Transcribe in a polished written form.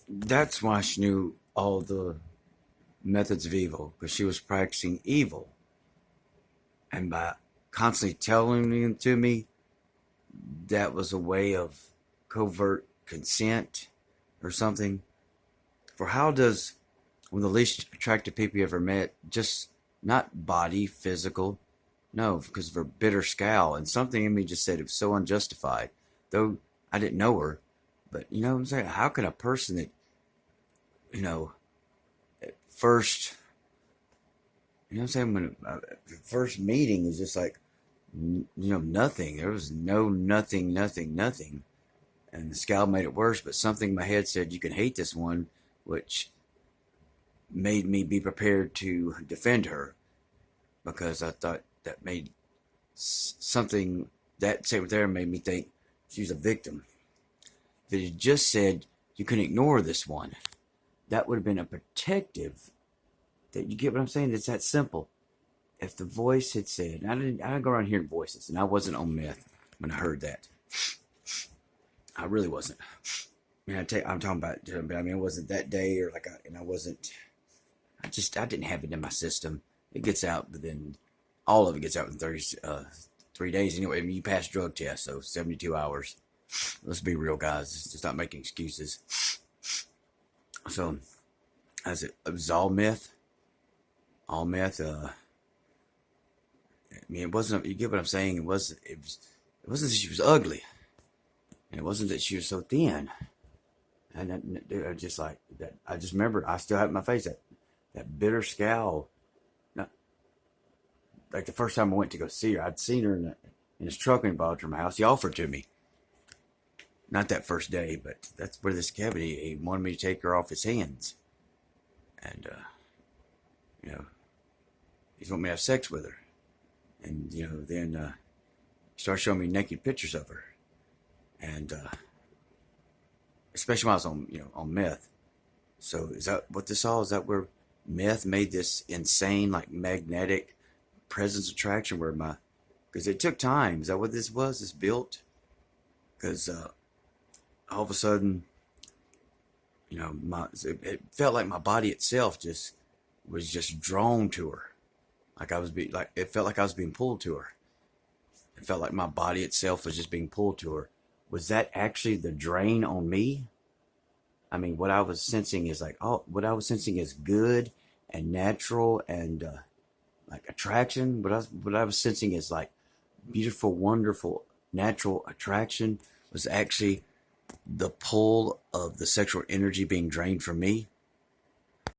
That's why she knew all the methods of evil, because she was practicing evil. And by constantly telling it to me, that was a way of covert consent or something. For how does one of the least attractive people you ever met, just not body, physical, no, because of her bitter scowl, and something in me just said it was so unjustified. Though I didn't know her, but you know what I'm saying? How can a person that, you know, at first, you know what I'm saying, when first meeting is just like, nothing. There was no nothing, nothing, nothing. And the scowl made it worse, but something in my head said, you can hate this one, which made me be prepared to defend her because I thought that made something, that statement there made me think she was a victim. If it had just said, you can ignore this one, that would have been a protective. That, you get what I'm saying? It's that simple. If the voice had said, and I didn't go around hearing voices, and I wasn't on meth when I heard that. I really wasn't. I mean, I'm talking about, but I mean, it wasn't that day, or like, and I wasn't. I didn't have it in my system. It gets out, but then all of it gets out in 3 days anyway. I mean, you pass drug tests, so 72 hours. Let's be real, guys. It's just not making excuses. So, it was all meth. All meth. I mean, it wasn't. You get what I'm saying? It wasn't. It wasn't that she was ugly, and it wasn't that she was so thin. And I just like that. I just remember. I still have it in my face that bitter scowl. Not, like the first time I went to go see her, I'd seen her in his truck when he brought her to my house. He offered to me. Not that first day, but that's where this cavity. He wanted me to take her off his hands, and you know, he's wanted me to have sex with her, and then he started showing me naked pictures of her, and especially when I was on meth. So is that what this all is? That where meth made this insane, like, magnetic presence attraction where because it took time. Is that what this was? This built? Because all of a sudden, it felt like my body itself just was just drawn to her. Like it felt like I was being pulled to her. It felt like my body itself was just being pulled to her. Was that actually the drain on me? I mean, what I was sensing is what I was sensing is good and natural and like attraction. What I was sensing is like beautiful, wonderful, natural attraction was actually the pull of the sexual energy being drained from me.